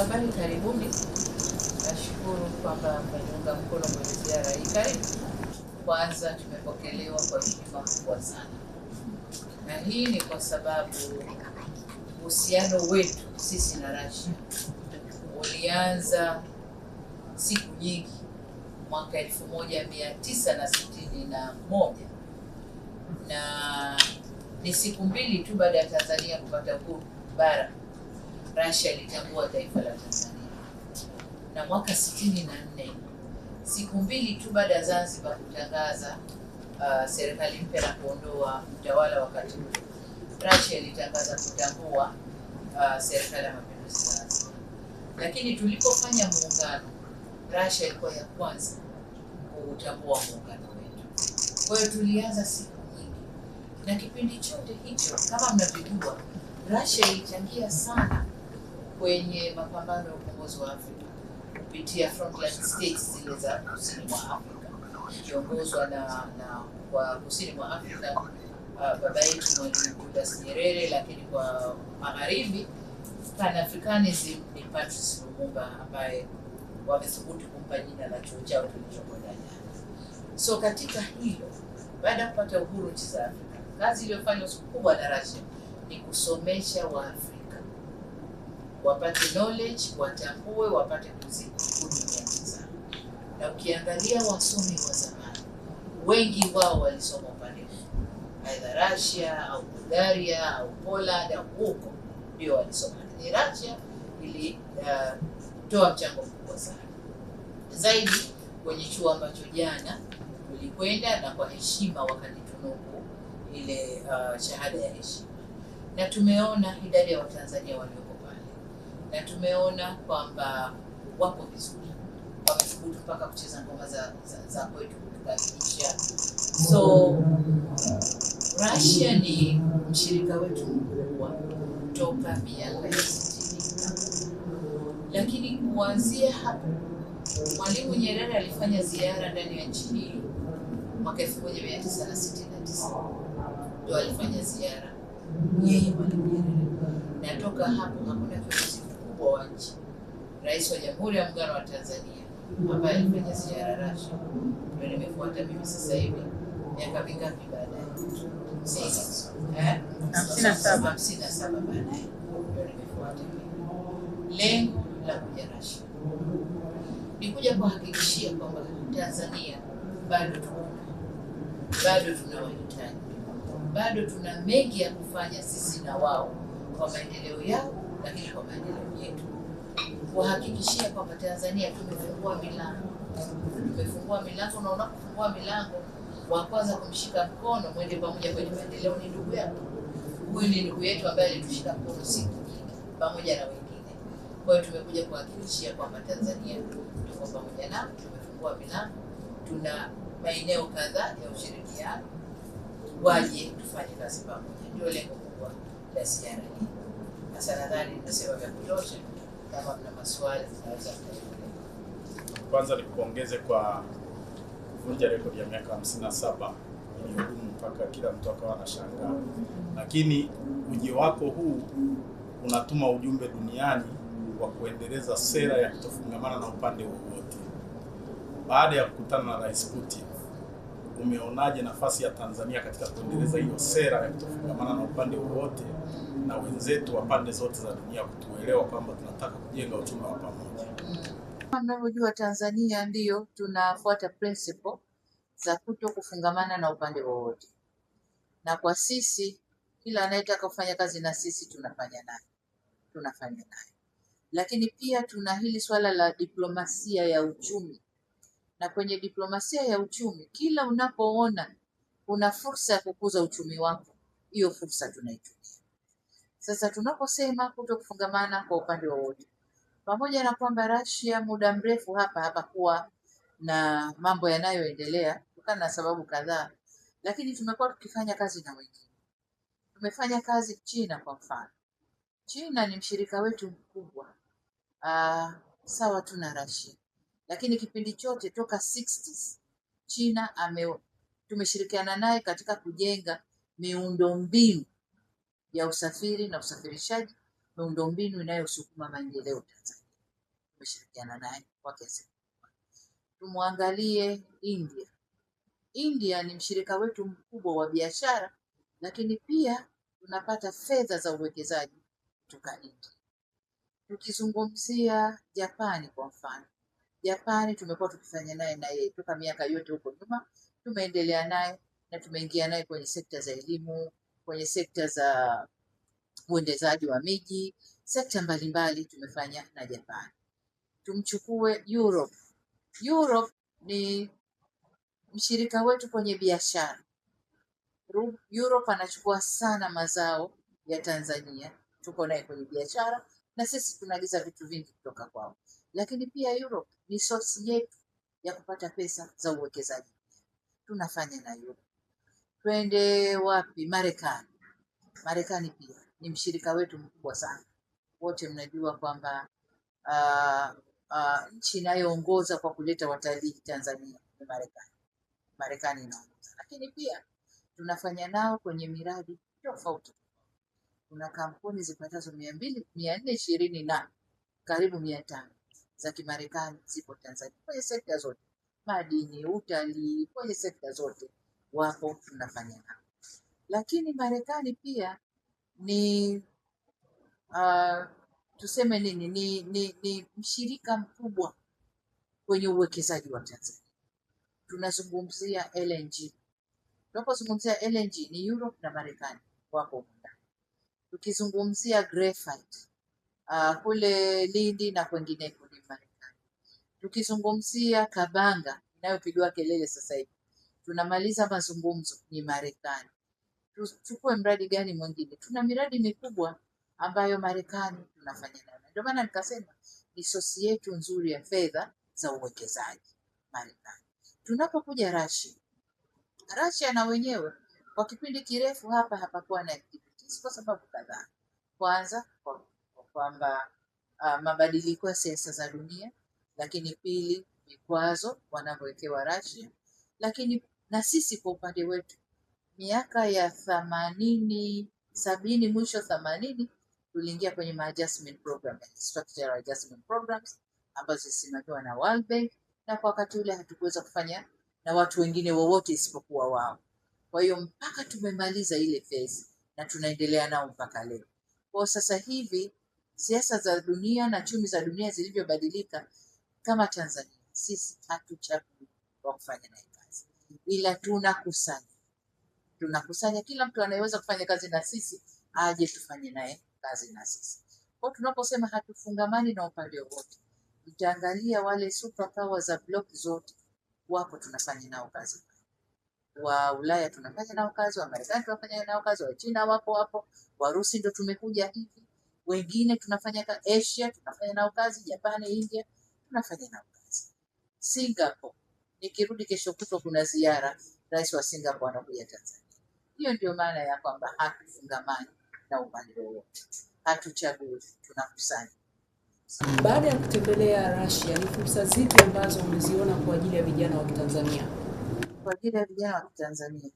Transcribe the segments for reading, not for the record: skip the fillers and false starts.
habari, karibuni. Nashukuru kwamba mmeniunga mkono kwenye ziara hii. Karibu. Kwanza tumepokelewa kwa heshima kubwa sana, na hii ni kwa sababu uhusiano wetu sisi na Russia ulianza siku nyingi mwaka 1961 na ni siku mbili tu baada ya Tanzania kupata uhuru bara, Russia ilitambua taifa la Tanzania, na mwaka 64 siku mbili tu baada ya Zanzibar kutangaza serikali mpya na kuondoa utawala wakati ule, Russia ilitangaza kutambua serikali ya mapinduzi Zanzibar. Lakini tulipofanya muungano, Russia ilikuwa ya kwanza kutambua muungano wetu. Kwa hiyo tulianza siku nyingi, na kipindi chote hicho kama mnavyojua, Russia ilichangia sana kwenye mapambano ya ukombozi wa Afrika kupitia frontline states zile za kusini mwa Afrika, ikiongozwa na kwa kusini mwa Afrika baba yetu Mwalimu Julius Nyerere, lakini kwa magharibi Pan-Africanism ni Patrice Lumumba, ambaye wamethubutu kumpa jina la chuo chao tulichokwenda jana. So katika hilo, baada ya kupata uhuru nchi za Afrika, kazi iliyofanywa kubwa na Russia ni kusomesha Waafrika wapate knowledge, watambue, wapate kuzihudumia nchi zao. Na ukiangalia wasomi wa zamani, wengi wao walisoma upande aidha Russia au Bulgaria au Poland au huko ndio walisoma. Ni Russia ilitoa mchango mkubwa sana zaidi kwenye chuo ambacho jana tulikwenda, na kwa heshima wakanitunuku ile shahada ya heshima. Na tumeona idadi ya Watanzania walioko pale, na tumeona kwamba wako vizuri, wamethubutu mpaka kucheza ngoma za kwetu kutukaribisha. So Russia ni mshirika wetu mkubwa toka miaka ya 60. Lakini kuanzia hapo, Mwalimu Nyerere alifanya ziara ndani ya nchi hii mwaka 1969. Ndio alifanya ziara yeye Mwalimu Nyerere, na toka hapo hakuna kiongozi mkubwa wa nchi, Rais wa Jamhuri ya Muungano wa Tanzania, ambaye alifanya ziara Russia. Ndio nimefuata mimi sasa hivi miaka mingapi baadaye? 57 baadaye ndio nimefuata mimi. Lengo la kuja Russia ni kuja kuhakikishia kwamba Tanzania bado tunawahitaji, bado tuna mengi ya kufanya sisi na wao kwa maendeleo yao, lakini kwa maendeleo yetu, kuhakikishia kwamba Tanzania tumefungua milango, na unapofungua milango, wa kwanza kumshika mkono mwende pamoja kwenye maendeleo ni ndugu yako. Huyu ni ndugu yetu ambaye alitushika mkono siku nyingi pamoja na wengine. Kwa hiyo tumekuja kuhakikishia kwamba Tanzania tuko pamoja nao, tumefungua milango, tuna maeneo kadhaa ya ushirikiano, waje tufanye kazi pamoja. Ndio lengo kubwa la ziara hii. Sasa nadhani nimesema vya kutosha. Kama mna maswali tunaweza kuendelea. Kwanza nikupongeze kwa kuvunja rekodi ya miaka 57 iliyodumu mpaka kila mtu akawa anashangaa. Lakini ujio wako huu unatuma ujumbe duniani wa kuendeleza sera ya kutofungamana na upande wowote. Baada ya kukutana na Rais Putin, umeonaje nafasi ya Tanzania katika kuendeleza hiyo sera ya kutofungamana na upande wowote, na wenzetu wa pande zote za dunia kutuelewa kwamba tunataka kujenga uchumi wa pamoja? Mnavyojua, Tanzania ndiyo tunafuata principle za kuto kufungamana na upande wowote, na kwa sisi kila anayetaka kufanya kazi na sisi tunafanya naye. Lakini pia tuna hili swala la diplomasia ya uchumi, na kwenye diplomasia ya uchumi, kila unapoona kuna fursa ya kukuza uchumi wako, hiyo fursa tunaitumia. Sasa tunaposema kuto kufungamana kwa upande wowote, pamoja na kwamba Russia muda mrefu hapakuwa na mambo yanayoendelea kutokana na sababu kadhaa, lakini tumekuwa tukifanya kazi na wengine. Tumefanya kazi China kwa mfano. China ni mshirika wetu mkubwa, sawa tu na Russia, lakini kipindi chote toka 60s China tumeshirikiana naye katika kujenga miundombinu ya usafiri na usafirishaji, miundombinu inayosukuma maendeleo Tanzania. tumeshirikiana naye kwa kiasi. Tumwangalie India. India ni mshirika wetu mkubwa wa biashara, lakini pia tunapata fedha za uwekezaji kutoka India. Tukizungumzia Japani kwa mfano, Japani tumekuwa tukifanya naye toka miaka yote huko nyuma, tumeendelea naye na tumeingia naye kwenye sekta za elimu, kwenye sekta za uendezaji wa miji, sekta mbalimbali tumefanya na Japani. Tumchukue Europe. Europe ni mshirika wetu kwenye biashara. Europe anachukua sana mazao ya Tanzania, tuko naye kwenye biashara na sisi tunaagiza vitu vingi kutoka kwao. Lakini pia Europe ni source yetu ya kupata pesa za uwekezaji, tunafanya na Europe. Twende wapi? Marekani. Marekani pia ni mshirika wetu mkubwa sana. Wote mnajua kwamba nchi inayoongoza kwa kuleta watalii Tanzania ni Marekani. Marekani inaongoza, lakini pia tunafanya nao kwenye miradi tofauti. Kuna kampuni zipatazo 420 na karibu 500 za Kimarekani zipo Tanzania kwenye sekta zote, madini, utalii, kwenye sekta zote wapo, tunafanya nao. Lakini Marekani pia ni tuseme nini, ni mshirika mkubwa kwenye uwekezaji wa Tanzania. Tunazungumzia LNG. Tunapozungumzia LNG ni Europe na Marekani wako ndani. Tukizungumzia graphite kule Lindi na kwengineko ni Marekani. Tukizungumzia Kabanga inayopigwa kelele sasa hivi, tunamaliza mazungumzo, ni Marekani. Tuchukue mradi gani mwingine? Tuna miradi mikubwa ambayo Marekani tunafanya nayo. Ndio maana nikasema ni sosi yetu nzuri ya fedha za uwekezaji Marekani. Tunapokuja Russia na wenyewe kwa kipindi kirefu hapa hapakuwa na activities kwa sababu kadhaa. Kwanza kwamba mabadiliko ya siasa za dunia, lakini pili vikwazo wanavyowekewa Russia, lakini na sisi kwa upande wetu miaka ya 80, 70, mwisho 80 tuliingia kwenye adjustment program, structural adjustment programs ambazo zilisimamiwa na World Bank, na kwa wakati ule hatukuweza kufanya na watu wengine wowote isipokuwa wao. Kwa hiyo mpaka tumemaliza ile phase na tunaendelea nao mpaka leo. Kwa sasa hivi siasa za dunia na chumi za dunia zilivyobadilika, kama Tanzania sisi hatuchagui wa kufanya naye kazi, ila tunakusanya kila mtu anayeweza kufanya kazi na sisi aje tufanye naye kazi na sisi. Kwa tunaposema hatufungamani na upande wote, mtaangalia wale superpower za block zote wapo, tunafanya nao kazi. Wa Ulaya tunafanya nao kazi, wa Marekani tunafanya nao kazi, wa China wapo, Warusi ndo tumekuja hivi, wengine tunafanya Asia tunafanya nao kazi, Japani, India tunafanya nao kazi. Singapore, nikirudi kesho kutwa kuna ziara, rais wa Singapore anakuja Tanzania. Hiyo ndio maana ya kwamba hatufungamani na upande wowote, hatuchagui, tunakusanya. Baada ya kutembelea Russia, ni fursa zipi ambazo umeziona kwa ajili ya vijana wa Tanzania? Kwa ajili ya vijana wa Tanzania,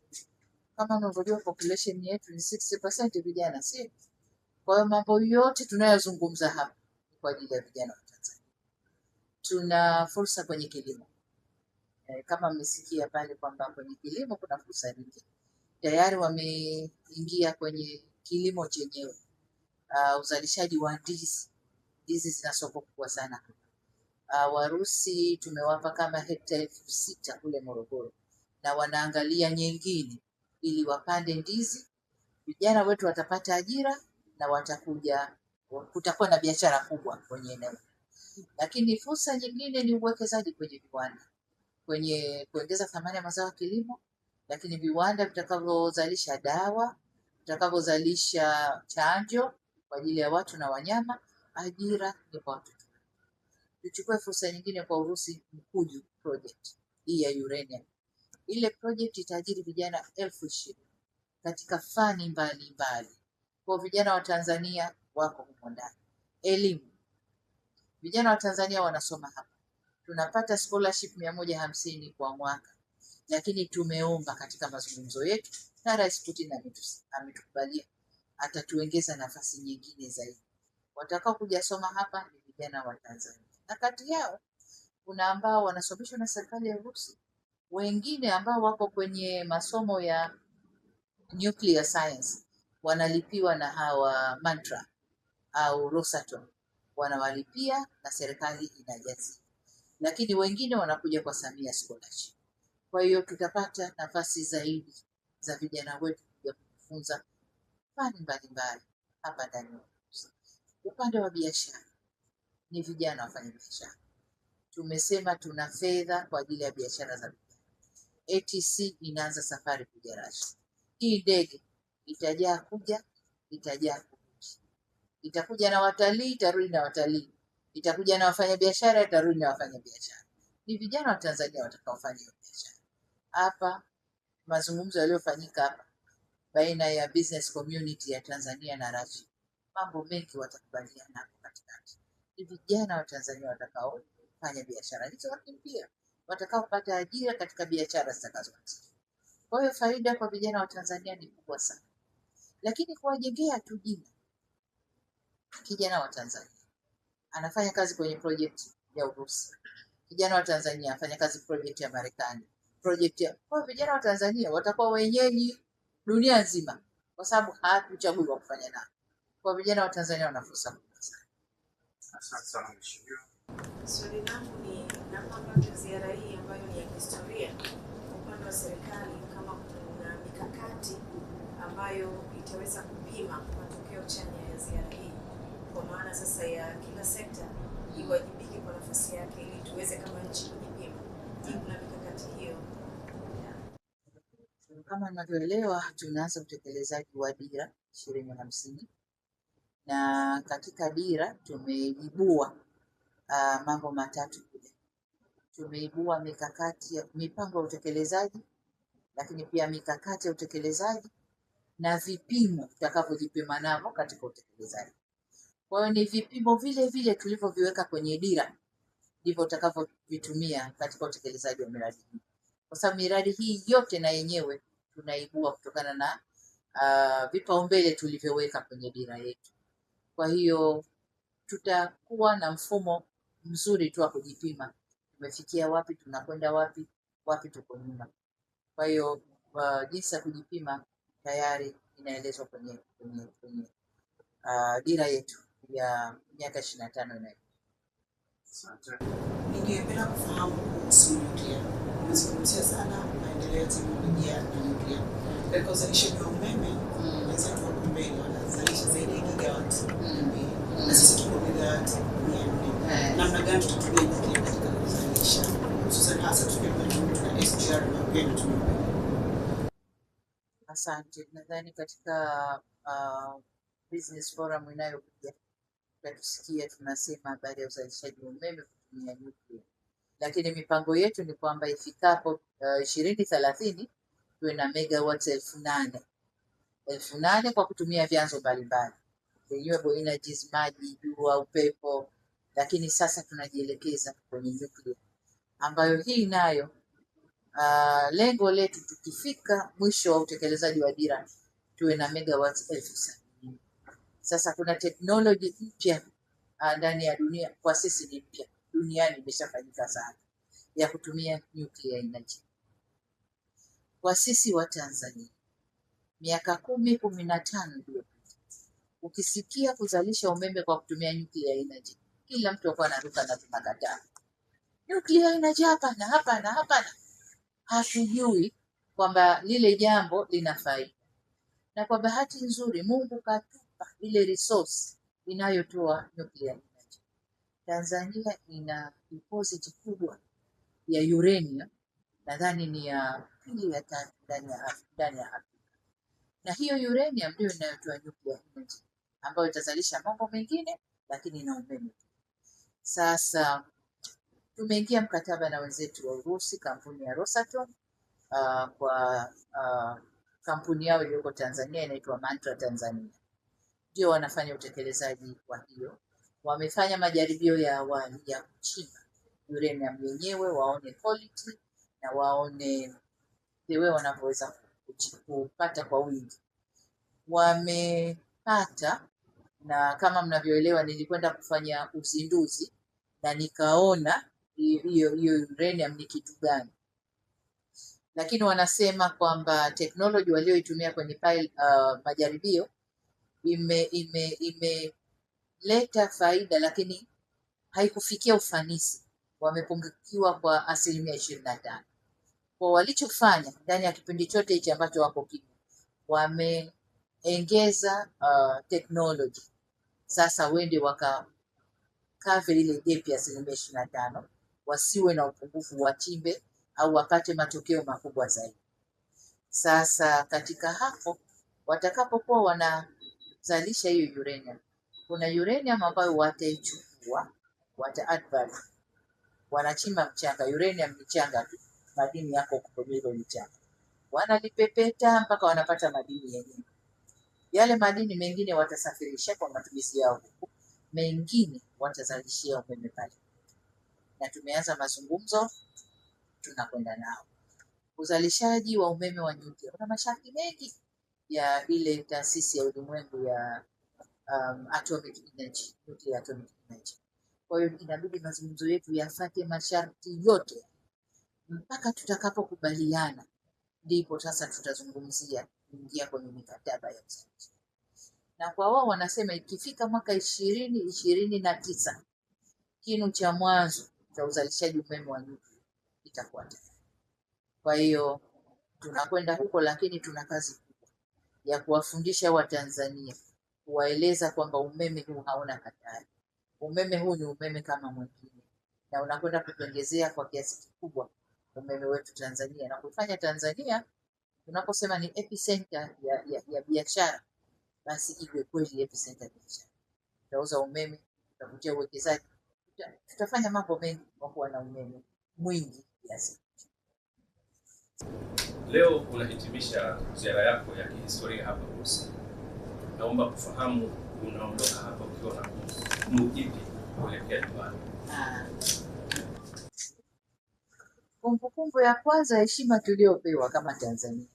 kama unavyojua population yetu ni 60% vijana, si? Kwa hiyo mambo yote tunayozungumza hapa kwa ajili ya vijana wa Tanzania. Tuna fursa kwenye kilimo. Kama mmesikia pale kwamba kwenye kilimo kuna fursa nyingi. Tayari wameingia kwenye kilimo chenyewe. Uzalishaji wa ndizi. Ndizi zina soko kubwa sana. Warusi tumewapa kama hekta 6,000 kule Morogoro, na wanaangalia nyingine ili wapande ndizi. Vijana wetu watapata ajira na kutakuwa na biashara kubwa kwenye eneo. Lakini fursa nyingine ni uwekezaji kwenye viwanda, kwenye kuongeza thamani ya mazao ya kilimo, lakini viwanda vitakavyozalisha dawa, vitakavyozalisha chanjo kwa ajili ya watu na wanyama, ajira ni kwa watu. Tuchukue fursa nyingine kwa Urusi, Mkuju project hii ya uranium. Ile project itaajiri vijana 20,000 katika fani mbalimbali. Kwa vijana wa Tanzania wako huko ndani. Elimu, vijana wa Tanzania wanasoma hapa, tunapata scholarship 150 kwa mwaka, lakini tumeomba katika mazungumzo yetu na Rais Putin ametukubalia, atatuongeza nafasi nyingine zaidi. Watakao kuja soma hapa ni vijana wa Tanzania. na kati yao kuna ambao wanasomeshwa na serikali ya Urusi, wengine ambao wako kwenye masomo ya nuclear science wanalipiwa na hawa Mantra au Rosatom, wanawalipia na serikali inajazi, lakini wengine wanakuja kwa Samia Scholarship. Kwa hiyo tutapata nafasi zaidi za vijana wetu kuja kujifunza fani mbalimbali hapa ndani ya Urusi. Upande wa biashara ni vijana wafanya biashara. Tumesema tuna fedha kwa ajili ya biashara za vijana. ATC inaanza safari kuja Russia. Hii ndege itajaa kuja, itajaa kurudi. Itakuja na watalii, itarudi na watalii. Itakuja na wafanyabiashara, itarudi na wafanyabiashara. Ni vijana wa Tanzania watakaofanya hiyo biashara. Hapa mazungumzo yaliyofanyika hapa baina ya business community ya Tanzania na Russia, mambo mengi watakubaliana hapo katikati. Ni vijana wa Tanzania watakaofanya biashara hizo, lakini pia watakaopata ajira katika biashara zitakazoanzishwa. Kwa hiyo faida kwa vijana wa Tanzania ni kubwa sana, lakini kuwajengea tu jina. Kijana wa Tanzania anafanya kazi kwenye project ya Urusi, kijana wa Tanzania anafanya kazi project ya Marekani, kwa vijana wa Tanzania watakuwa wenyeji dunia nzima, kwa sababu hatuchaguliwa kufanya nao. Kwa vijana wa Tanzania wana fursa kubwa sana. Asante sana mheshimiwa. Swali langu ni namna ambavyo ziara hii ambayo ni ya historia upande wa serikali, kama kuna mikakati ambayo itaweza kupima matokeo chanya ya ziara hii, kwa maana sasa ya kila sekta iwajibike kwa nafasi yake ili tuweze kama nchi kujipima. Kuna mikakati hiyo? Kama ninavyoelewa, tunaanza utekelezaji wa dira 2050 na katika dira tumeibua mambo matatu kule. Tumeibua mipango ya utekelezaji, lakini pia mikakati ya utekelezaji na vipimo tutakavyojipima navyo katika utekelezaji. Kwa hiyo ni vipimo vile vile tulivyoviweka kwenye dira ndivyo tutakavyovitumia katika utekelezaji wa miradi hii, kwa sababu miradi hii yote na yenyewe tunaibua kutokana na vipaumbele tulivyoweka kwenye dira yetu. Kwa hiyo tutakuwa na mfumo mzuri tu wa kujipima, tumefikia wapi, tunakwenda wapi, wapi tuko nyuma. Kwa hiyo jinsi ya kujipima tayari inaelezwa kwenye dira yetu ya miaka 25 inayokuja. Ningependa kufahamu kuhusu nyuklia. Umezungumzia sana maendeleo ya teknolojia na nyuklia. Katika uzalishaji wa umeme, wenzetu wa pembeni wanazalisha zaidi ya gigawati 200. Na sisi tuko gigawati 400. Namna gani tutatumia nyuklia katika kuzalisha? Hususan hasa tuna SGR na pia tunatumia. Asante. Nadhani katika business forum inayokuja tutasikia tunasema habari ya uzalishaji wa umeme kutumia nyuklia, lakini mipango yetu ni kwamba ifikapo 2030 tuwe na megawatts 8,000 kwa kutumia vyanzo mbalimbali, renewable energies, maji, jua, upepo. Lakini sasa tunajielekeza kwenye nyuklia, ambayo hii nayo lengo letu tukifika mwisho wa utekelezaji wa dira tuwe na megawatts 70,000. Sasa kuna teknoloji mpya ndani ya dunia, kwa sisi ni mpya, duniani imeshafanyika sana, ya kutumia nuclear energy. Kwa sisi wa Tanzania miaka 10-15 iliyopita, ukisikia kuzalisha umeme kwa kutumia nuclear energy, kila mtu alikuwa anaruka na tunakataa. Nuclear energy hapana, hapana, hapana. Hatujui kwamba lile jambo lina faida, na kwa bahati nzuri Mungu katupa ile resource inayotoa nuclear energy. Tanzania ina deposit kubwa ya uranium, nadhani ni ya pili ya tatu ndani ya Afrika, na hiyo uranium ndio inayotoa nuclear energy ambayo itazalisha mambo mengine, lakini na umeme. Sasa tumeingia mkataba na wenzetu wa Urusi, kampuni ya Rosatom, kwa kampuni yao iliyoko Tanzania inaitwa Mantra Tanzania, ndio wanafanya utekelezaji wa hiyo. Wamefanya majaribio ya awali ya kuchimba uranium yenyewe, waone quality na waone the way wanavyoweza kupata kwa wingi. Wamepata, na kama mnavyoelewa nilikwenda kufanya uzinduzi na nikaona hiyo uranium ni kitu gani, lakini wanasema kwamba teknoloji walioitumia kwenye majaribio imeleta faida, lakini haikufikia ufanisi, wamepungukiwa kwa 25%. Kwa walichofanya ndani ya kipindi chote hichi ambacho wako kimya, wameongeza technology. Sasa wende wakakave ile gap ya 25%, wasiwe na upungufu, wachimbe au wapate matokeo makubwa zaidi. Sasa katika hapo watakapokuwa wanazalisha hiyo uranium, kuna uranium ambayo wataichukua, add value, wanachimba mchanga. Uranium ni changa tu, madini yako kwenye hilo mchanga, wanalipepeta mpaka wanapata madini yenyewe. Yale madini mengine watasafirisha kwa matumizi yao huku, mengine watazalishia umeme pale, na tumeanza mazungumzo, tunakwenda nao. Uzalishaji wa umeme wa nyuklia kuna masharti mengi ya ile taasisi ya ulimwengu ya atomic energy, nuclear atomic energy. Kwa hiyo inabidi mazungumzo yetu yafuate masharti yote mpaka tutakapokubaliana, ndipo sasa tutazungumzia kuingia kwenye mikataba ya uzalishaji. Na kwa wao wanasema ikifika mwaka 2029 kinu cha mwanzo cha uzalishaji umeme wa nyuklia itakuwa tayari. Kwa hiyo tunakwenda huko, lakini tuna kazi kubwa ya kuwafundisha Watanzania, kuwaeleza kwamba umeme huu hauna hatari. Umeme huu ni umeme kama mwingine, na unakwenda kutuongezea kwa kiasi kikubwa umeme wetu Tanzania, na kufanya Tanzania tunaposema ni epicenter ya biashara, basi iwe kweli epicenter ya biashara. Tutauza umeme, tutavutia uwekezaji, tutafanya mambo mengi kwa kuwa na umeme mwingi kiasi. Leo unahitimisha ziara yako ya kihistoria hapa Urusi. Naomba kufahamu unaondoka hapa ukiwa na kumbukumbu ipi kuelekea nyumbani? Kumbukumbu ya kwanza, heshima tuliopewa kama Tanzania.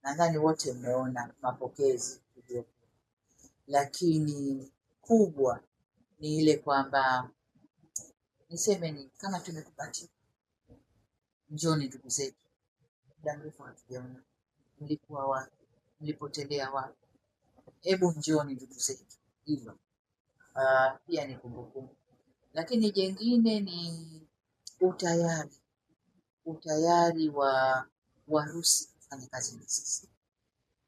Nadhani wote mmeona mapokezi tuliopewa, lakini kubwa ni ile kwamba niseme ni kama tumekupatia, njoni ndugu zetu, muda mrefu hatujaona, mlikuwa wapi, mlipotelea wapi, hebu njoni ndugu zetu. Hilo pia ni kumbukumbu. Lakini jengine ni utayari wa Warusi kufanya kazi na sisi.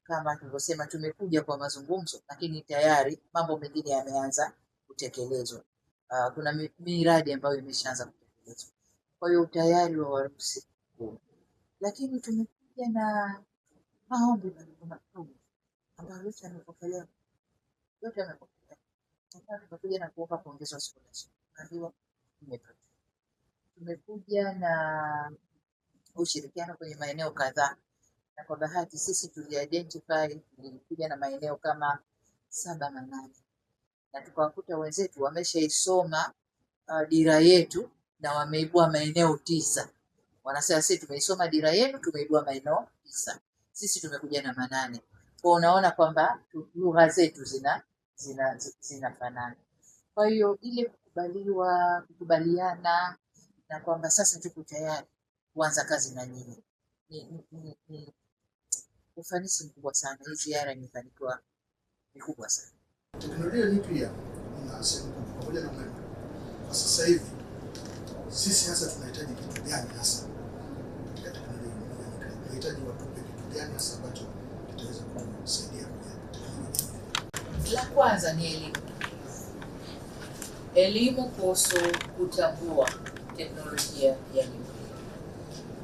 Kama tulivyosema, tumekuja kwa mazungumzo, lakini tayari mambo mengine yameanza kutekelezwa. Kuna miradi ambayo imeshaanza kutekelezwa. Kwa hiyo utayari wa Warusi. Lakini tumekuja na maombi makubwa ambayo yote yamepokelewa. Tumekuja na kuomba kuongezwa scholarship. Kandiwa tumepata. Tumekuja na ushirikiano kwenye maeneo kadhaa, na kwa bahati sisi tuliidentify, tulikuja na maeneo kama 7-8, na tukawakuta wenzetu wameshaisoma dira yetu na wameibua maeneo 9. Wanasema sisi tumeisoma dira yenu, tumeibua maeneo 9, sisi tumekuja na 8. Kwa unaona kwamba lugha zetu zinafanana. Kwa hiyo ile kukubaliana na kwamba sasa tuko tayari kuanza kazi na nyinyi ni ufanisi mkubwa sana. Hii ziara imefanikiwa mikubwa sana. Teknolojia nyuklia ina sehemu pamoja na umeme. Kwa sasa hivi sisi hasa tunahitaji kitu gani hasa katika teknolojia nyuklia? Tunahitaji watupe kitu gani hasa ambacho kitaweza kusaidia kwenye teknolojia? La kwanza ni elimu kuhusu kutambua teknolojia ya nyuklia.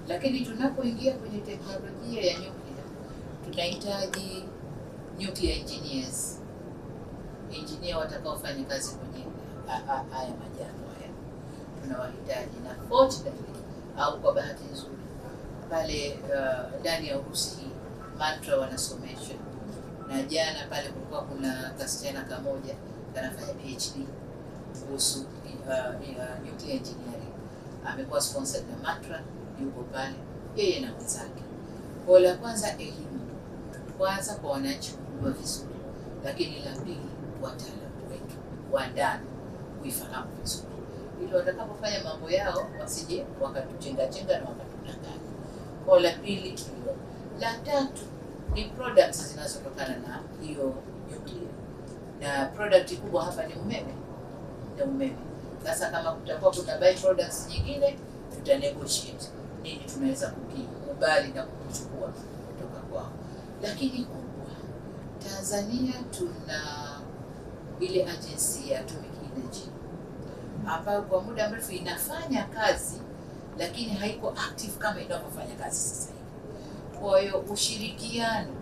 Lakini tunapoingia kwenye teknolojia ya nyuklia, tunahitaji nuclear engineers, engineer watakaofanya kazi kwenye haya majambo haya, tunawahitaji. Na fortunately au kwa bahati nzuri, pale ndani ya Urusi hii Mantra wanasomesha, na jana pale kulikuwa kuna kasichana kamoja kanafanya PhD kuhusu nuclear engineering, amekuwa sponsored na Mantra, yuko pale yeye na wenzake. Kwa la kwanza elimu, kwanza kwa wananchi kujua vizuri, lakini la pili wataalamu wetu wa ndani kuifahamu vizuri. ili watakapofanya mambo yao wasije wakatuchenga-chenga na wakatudanganya. Kwa la pili hilo. La tatu ni products zinazotokana na hiyo nuclear. Na product kubwa hapa ni umeme. Na umeme. Sasa kama kutakuwa kuna by products nyingine, tuta negotiate nini tunaweza kukubali na kuchukua kutoka kwao. Lakini kubwa, Tanzania tuna ile agency ya Atomic Energy ambayo kwa muda mrefu inafanya kazi, lakini haiko active kama inavyofanya kazi sasa hivi. Kwa hiyo ushirikiano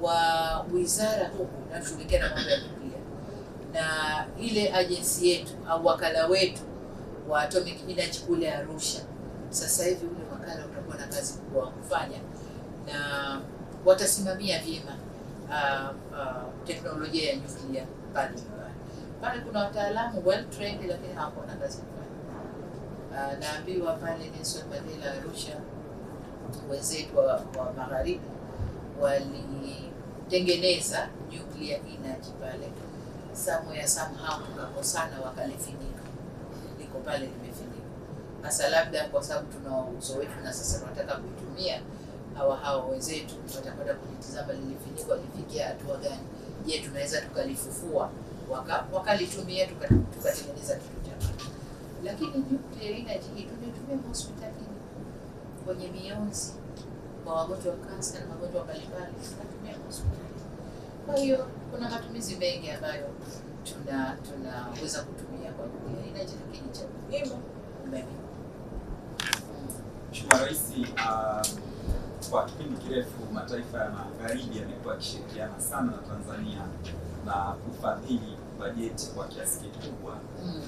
wa wizara huku na kushirikiana na mambo ya nuclear na ile agency yetu au wakala wetu wa Atomic Energy kule Arusha, sasa hivi ule wakala utakuwa na kazi kubwa kufanya, na watasimamia vyema teknolojia ya nuclear pale. Pale kuna wataalamu well trained, lakini hawako na kazi kufanya. Naambiwa pale Nelson Mandela Arusha, wenzetu wa magharibi walitengeneza nuclear energy pale, somehow tukakosana wakalifinika, liko pale limefinika. Sasa labda kwa sababu tuna uzoefu na sasa tunataka kuitumia, hawa wenzetu watakwenda kulitizama lilifinikwa lifikia hatua gani. Je, tunaweza tukalifufua wakalitumia tukatengeneza kitu cha maana. Lakini nuclear energy hii tunaitumia hospitalini, kwenye mionzi, kwa wagonjwa wa kansa na magonjwa mbalimbali tunatumia hospitali. Kwa hiyo kuna matumizi mengi ambayo tunaweza kutumia kwa nuclear energy, lakini cha muhimu umeme. Mheshimiwa Rais, kwa kipindi kirefu mataifa ya magharibi yamekuwa yakishirikiana sana na Tanzania na kufadhili bajeti kwa kiasi kikubwa.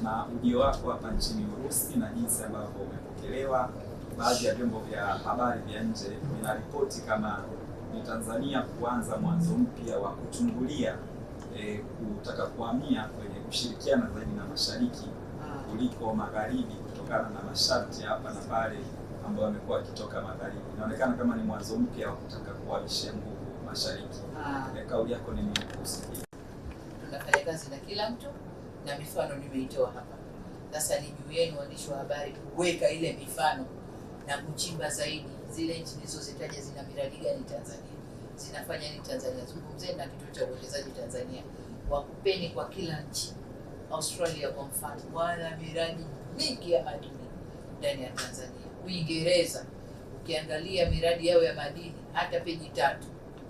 Na ujio wako hapa nchini Urusi na jinsi ambavyo umepokelewa, baadhi ya vyombo vya habari vya nje vinaripoti kama ni Tanzania kuanza mwanzo mpya wa kuchungulia kutaka kuhamia kwenye kushirikiana zaidi na mashariki kuliko magharibi, kutokana na masharti hapa na pale ambayo yamekuwa yakitoka magharibi. Inaonekana kama ni mwanzo mpya wa kutaka kuhamisha nguvu mashariki. Kauli yako ni nini kuhusu hili? Tunafanya kazi na kila mtu na mifano nimeitoa hapa. Sasa ni juu yenu waandishi wa habari kuweka ile mifano na kuchimba zaidi zile nchi nilizozitaja zina miradi gani Tanzania, zinafanya nini Tanzania. Zungumzeni na kituo cha uwekezaji Tanzania, wakupeni kwa kila nchi. Australia kwa mfano wana miradi mingi ya madini ndani ya Tanzania. Uingereza ukiangalia miradi yao ya madini hata peji 3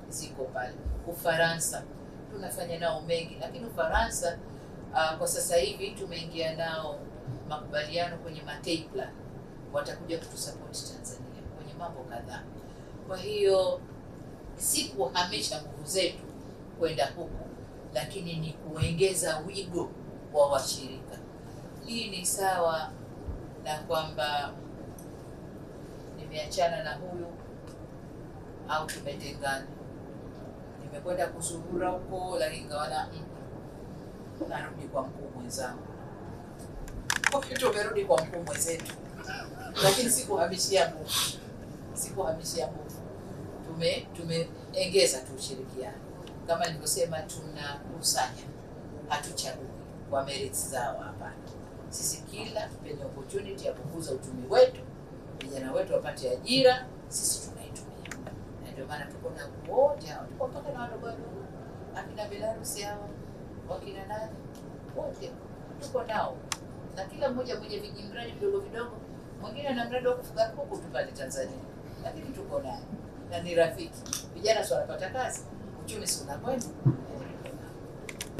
ziko pale. Ufaransa tunafanya nao mengi, lakini Ufaransa kwa sasa hivi tumeingia nao makubaliano kwenye Matei Plan, watakuja kutusupport Tanzania kwenye mambo kadhaa. Kwa hiyo si kuhamisha nguvu zetu kwenda huko, lakini ni kuongeza wigo wa washirika. Hii ni sawa na kwamba nimeachana na huyu au tumetengana, nimekwenda kuzurura huko, lakini kaona narudi kwa mkuu mwenzangu. Kwa hiyo tumerudi kwa mkuu mwenzetu, lakini sikuhamishia nguvu, tumeongeza tu ushirikiano. Kama nilivyosema, tunakusanya, hatuchagui kwa merits zao, hapana. Sisi kila penye opportunity ya kukuza uchumi wetu, vijana wetu wapate ajira, sisi tunaitumia. Na ndio maana tuko na wote hao, tuko mpaka na wadogo wadogo, akina Belarus hao, wakina nani, wote tuko nao. Na kila mmoja mwenye vijimradi vidogo vidogo, mwingine ana mradi wa kufuga kuku tu pale Tanzania, lakini tuko naye na ni rafiki. Vijana sio wanapata kazi, uchumi si unakwenda.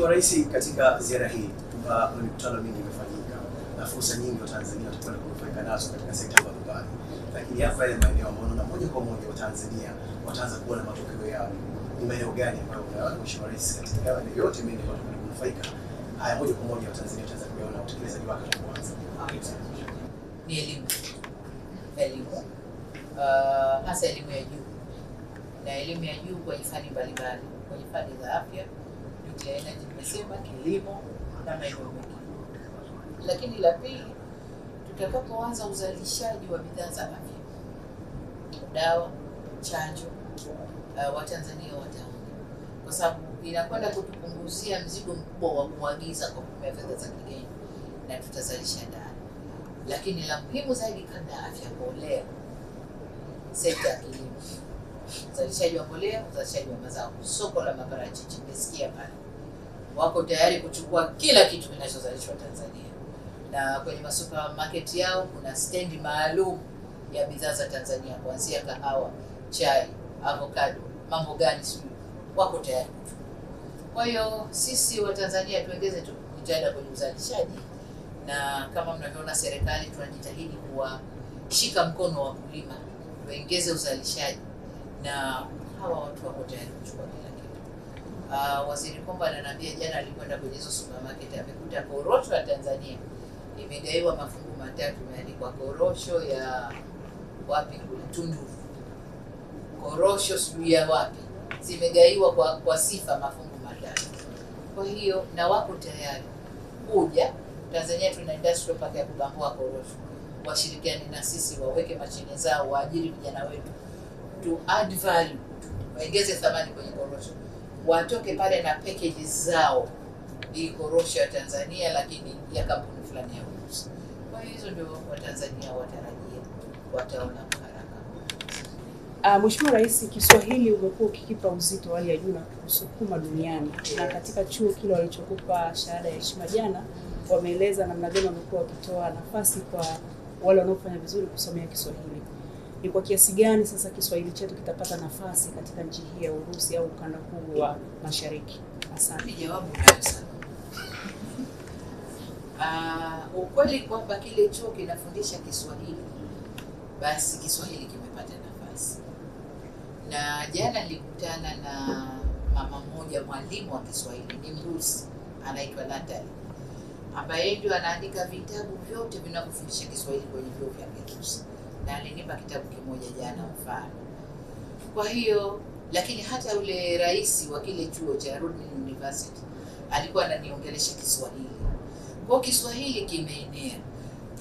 Rais, katika ziara hii kuna mikutano mingi imefanyika na fursa nyingi wa Tanzania watakwenda kunufaika nazo katika sekta mbalimbali, lakini hapa ile maeneo ambayo na moja kwa moja wa Tanzania wataanza kuona matokeo yao, ni maeneo gani ambayo unaona Mheshimiwa Rais katika yale yote mengi watakwenda kunufaika haya moja kwa moja wa Tanzania wataanza kuona utekelezaji wake wa kwanza? Ni elimu hasa elimu ya juu, na elimu ya juu kwenye fani mbalimbali, kwenye fani za afya, nuclear energy nimesema, kilimo na maeneo mengine. Lakini la pili, tutakapoanza uzalishaji wa bidhaa za afya, dawa, chanjo, Watanzania wataona, kwa sababu inakwenda kutupunguzia mzigo mkubwa wa kuagiza kwa kutumia fedha za kigeni, na tutazalisha ndani. Lakini la muhimu zaidi kabla ya afya, mbolea, sekta ya kilimo, uzalishaji wa mbolea, uzalishaji wa mazao. Soko la maparachichi nimesikia pale wako tayari kuchukua kila kitu kinachozalishwa Tanzania, na kwenye masupermarket yao kuna stendi maalum ya bidhaa za Tanzania, kuanzia kahawa, chai, avocado, mambo gani sio, wako tayari kuchukua. Kwa hiyo sisi wa Tanzania tuongeze jitihada kwenye uzalishaji, na kama mnavyoona serikali tunajitahidi kuwashika mkono wakulima, tuongeze uzalishaji, na hawa watu wako tayari kuchukua kila kitu. Waziri Komba ananiambia jana alikwenda kwenye hizo supermarket, amekuta korosho ya Tanzania imegaiwa mafungu matatu, imeandikwa korosho ya wapi kule Tunduru, korosho sijui ya wapi, zimegaiwa kwa sifa mafungu matatu. Kwa hiyo na wako tayari kuja Tanzania. Tuna industrial park ya kubambua korosho, washirikiane na sisi, waweke mashine zao, waajiri vijana wetu, to add value, waongeze thamani kwenye korosho, watoke pale na packages zao, hii korosho ya Tanzania lakini ya kampuni fulani ya Urusi. Kwa hiyo hizo ndio Watanzania watarajia, wataona haraka. Mheshimiwa Rais, Kiswahili umekuwa ukikipa uzito hali ya juu na kusukuma duniani, na katika chuo kile walichokupa shahada ya heshima jana, wameeleza namna gani wamekuwa wakitoa nafasi kwa wale wanaofanya vizuri kusomea Kiswahili. Ni kwa kiasi gani sasa Kiswahili chetu kitapata nafasi katika nchi hii ya Urusi au ukanda huu wa Mashariki? Asante. Jawabu ndio sana. Ukweli kwamba kile chuo kinafundisha Kiswahili, basi Kiswahili kimepata nafasi. Na jana nilikutana na mama mmoja, mwalimu wa Kiswahili, ni Mrusi, anaitwa Natalie, ambaye ndio anaandika vitabu vyote vinavyofundisha Kiswahili kwenye vyuo vya Kirusi, na alinipa kitabu kimoja jana mfano. Kwa hiyo lakini hata ule rais wa kile chuo cha Rudin University alikuwa ananiongelesha Kiswahili. Kwa Kiswahili kimeenea.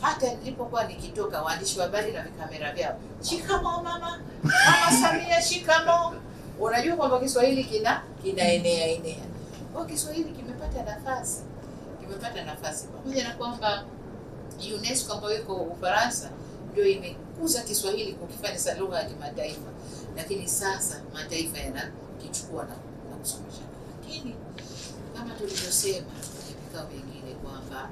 Hata nilipokuwa nikitoka, waandishi wa habari na vikamera vyao, shikamoo mama, mama Samia shikamoo. Unajua kwamba Kiswahili kinaenea. Kwa Kiswahili kimepata nafasi. Pamoja na kwamba UNESCO ambayo iko Ufaransa ndio imekuza Kiswahili kukifanya lugha ya kimataifa, lakini sasa mataifa yanakichukua na kusomesha. Lakini kama tulivyosema kwenye vikao vingine kwamba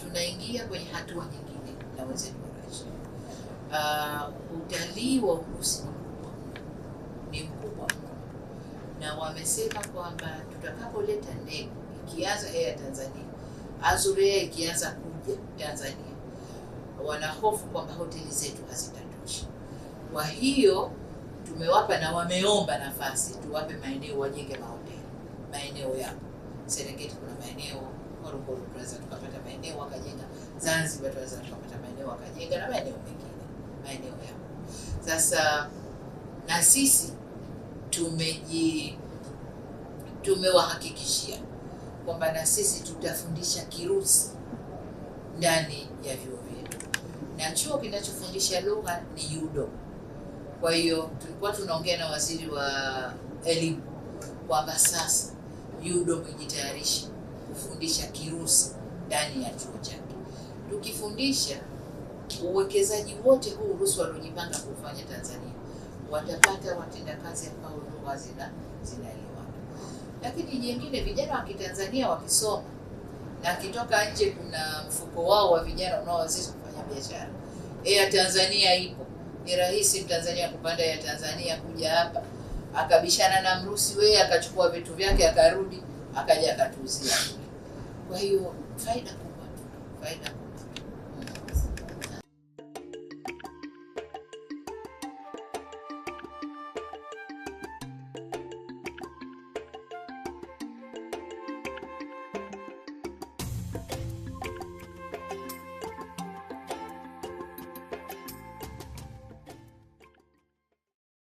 tunaingia kwenye hatua nyingine na wenzetu wa Russia. Utalii wa Urusi ni mkubwa, na wamesema kwamba tutakapoleta ndege ikianza Air Tanzania, Azur Air ikianza kuja Tanzania, wanahofu kwamba hoteli zetu hazitatosha. Kwa hiyo tumewapa na wameomba nafasi tuwape maeneo, wajenge mahoteli maeneo yao. Serengeti kuna maeneo, Morogoro tunaweza tukapata maeneo wakajenga, Zanzibar tunaweza tukapata maeneo wakajenga, na maeneo mengine maeneo yao. Sasa na sisi tumewahakikishia kwamba na sisi tutafundisha Kirusi ndani ya vyuo vyetu, na chuo kinachofundisha lugha ni UDOM. Kwa hiyo tulikuwa tunaongea na waziri wa elimu kwamba sasa UDOM ijitayarishe kufundisha Kirusi ndani ya chuo chake. Tukifundisha, uwekezaji wote huu Urusi waliojipanga kufanya Tanzania watapata watendakazi ambao lugha zinaelewa. Lakini jingine, vijana wa Kitanzania wakisoma na akitoka nje, kuna mfuko wao wa vijana unaowawezesha kufanya biashara. Air Tanzania ipo. Ni rahisi Mtanzania kupanda Air Tanzania kuja hapa, akabishana na Mrusi wewe, akachukua vitu vyake akarudi, akaja akatuzia. Kwa hiyo faida kubwa.